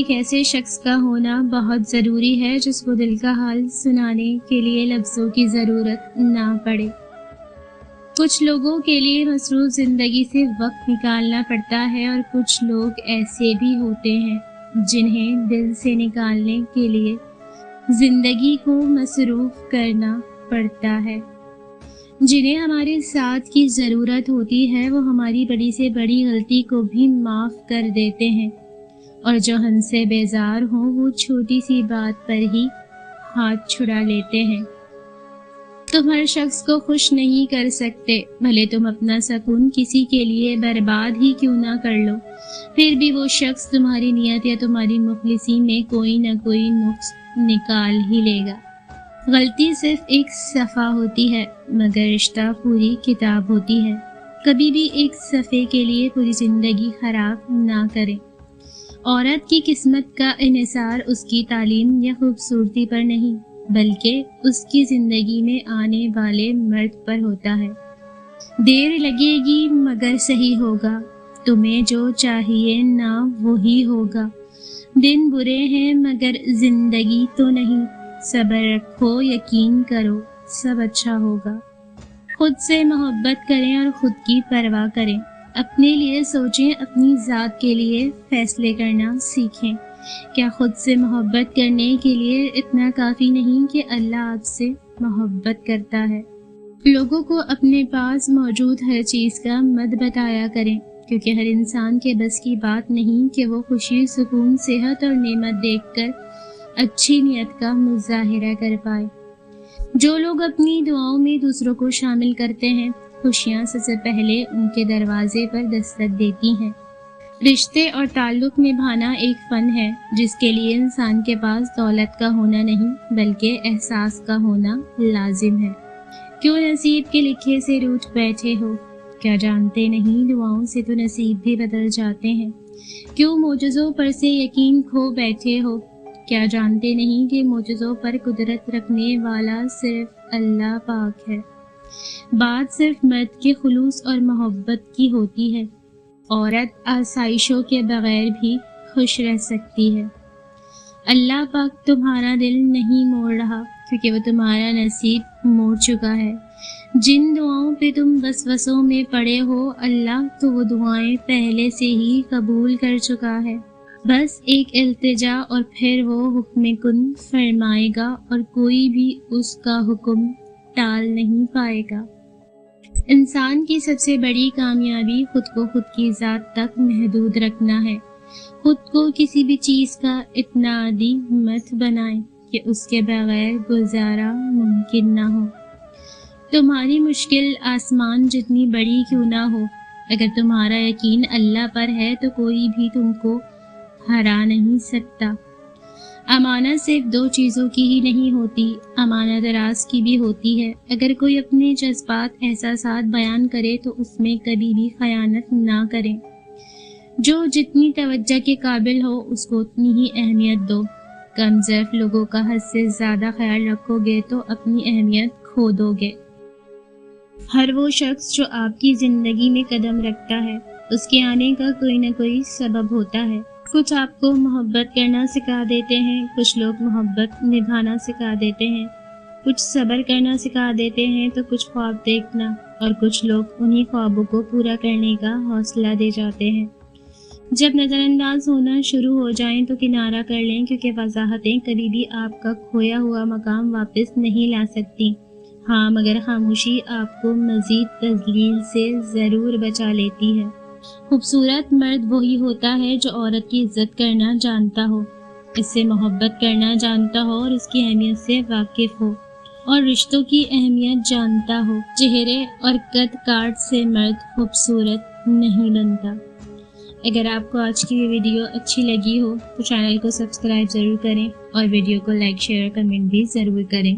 एक ऐसे शख्स का होना बहुत ज़रूरी है जिसको दिल का हाल सुनाने के लिए लफ्ज़ों की ज़रूरत ना पड़े। कुछ लोगों के लिए मसरूफ़ ज़िंदगी से वक्त निकालना पड़ता है और कुछ लोग ऐसे भी होते हैं जिन्हें दिल से निकालने के लिए ज़िंदगी को मसरूफ़ करना पड़ता है। जिन्हें हमारे साथ की ज़रूरत होती है वो हमारी बड़ी से बड़ी गलती को भी माफ़ कर देते हैं और जो हमसे बेजार हों वो छोटी सी बात पर ही हाथ छुड़ा लेते हैं। तुम हर शख्स को खुश नहीं कर सकते, भले तुम अपना सुकून किसी के लिए बर्बाद ही क्यों ना कर लो, फिर भी वो शख्स तुम्हारी नियत या तुम्हारी मुखलिसी में कोई ना कोई नुक्स निकाल ही लेगा। गलती सिर्फ एक सफ़ा होती है मगर रिश्ता पूरी किताब होती है। कभी भी एक सफ़े के लिए पूरी ज़िंदगी ख़राब ना करें। औरत की किस्मत का इन्हिसार उसकी तालीम या खूबसूरती पर नहीं बल्कि उसकी ज़िंदगी में आने वाले मर्द पर होता है। देर लगेगी मगर सही होगा, तुम्हें जो चाहिए ना वही होगा। दिन बुरे हैं मगर ज़िंदगी तो नहीं, सब्र रखो यकीन करो सब अच्छा होगा। खुद से मोहब्बत करें और खुद की परवाह करें। अपने लिए सोचें, अपनी ज़ात के लिए फ़ैसले करना सीखें। क्या खुद से मोहब्बत करने के लिए इतना काफ़ी नहीं कि अल्लाह आपसे मोहब्बत करता है। लोगों को अपने पास मौजूद हर चीज़ का मत बताया करें क्योंकि हर इंसान के बस की बात नहीं कि वो खुशी, सुकून, सेहत और नेमत देखकर अच्छी नियत का मुजाहिरा कर पाए। जो लोग अपनी दुआओं में दूसरों को शामिल करते हैं, खुशियाँ सबसे पहले उनके दरवाजे पर दस्तक देती हैं। रिश्ते और ताल्लुक़ निभाना एक फ़न है जिसके लिए इंसान के पास दौलत का होना नहीं बल्कि एहसास का होना लाजिम है। क्यों नसीब के लिखे से रूठ बैठे हो, क्या जानते नहीं दुआओं से तो नसीब भी बदल जाते हैं। क्यों मोजज़ों पर से यकीन खो बैठे हो, क्या जानते नहीं कि मोजज़ों पर कुदरत रखने वाला सिर्फ अल्लाह पाक है। बात सिर्फ मर्द के खुलूस और मोहब्बत की होती है। औरत आसाइशों के बगैर भी खुश रह सकती है। अल्लाह पाक तुम्हारा दिल नहीं मोड़ रहा क्योंकि वो तुम्हारा नसीब मोड़ चुका है। जिन दुआओं पे तुम वसवसों में पड़े हो, अल्लाह तो वो दुआएं पहले से ही कबूल कर चुका है। बस एक इल्तिजा और फिर वो हुक्म कुन फरमाएगा और कोई भी उसका हुक्म टाल नहीं पाएगा। इंसान की सबसे बड़ी कामयाबी खुद को खुद की ज़ात तक महदूद रखना है। खुद को किसी भी चीज़ का इतना आदी मत बनाएं कि उसके बगैर गुजारा मुमकिन ना हो। तुम्हारी मुश्किल आसमान जितनी बड़ी क्यों ना हो, अगर तुम्हारा यकीन अल्लाह पर है तो कोई भी तुमको हरा नहीं सकता। अमानत सिर्फ दो चीज़ों की ही नहीं होती, अमानत राज की भी होती है। अगर कोई अपने जज्बात, एहसासात बयान करे तो उसमें कभी भी खयानत ना करें। जो जितनी तवज्जो के काबिल हो उसको उतनी ही अहमियत दो। कम ज़र्फ लोगों का हद से ज़्यादा ख्याल रखोगे तो अपनी अहमियत खो दोगे। हर वो शख्स जो आपकी ज़िंदगी में कदम रखता है उसके आने का कोई ना कोई सबब होता है। कुछ आपको मोहब्बत करना सिखा देते हैं, कुछ लोग मोहब्बत निभाना सिखा देते हैं, कुछ सब्र करना सिखा देते हैं तो कुछ ख्वाब देखना, और कुछ लोग उन्हीं ख्वाबों को पूरा करने का हौसला दे जाते हैं। जब नज़रअंदाज होना शुरू हो जाएं तो किनारा कर लें क्योंकि वजाहतें कभी भी आपका खोया हुआ मकाम वापस नहीं ला सकती। हाँ, मगर खामोशी आपको मज़ीद तज़लील से ज़रूर बचा लेती है। खूबसूरत मर्द वही होता है जो औरत की इज्जत करना जानता हो, इससे मोहब्बत करना जानता हो और इसकी अहमियत से वाकिफ हो और रिश्तों की अहमियत जानता हो। चेहरे और कद काट से मर्द खूबसूरत नहीं बनता। अगर आपको आज की ये वीडियो अच्छी लगी हो तो चैनल को सब्सक्राइब ज़रूर करें और वीडियो को लाइक, शेयर और कमेंट भी ज़रूर करें।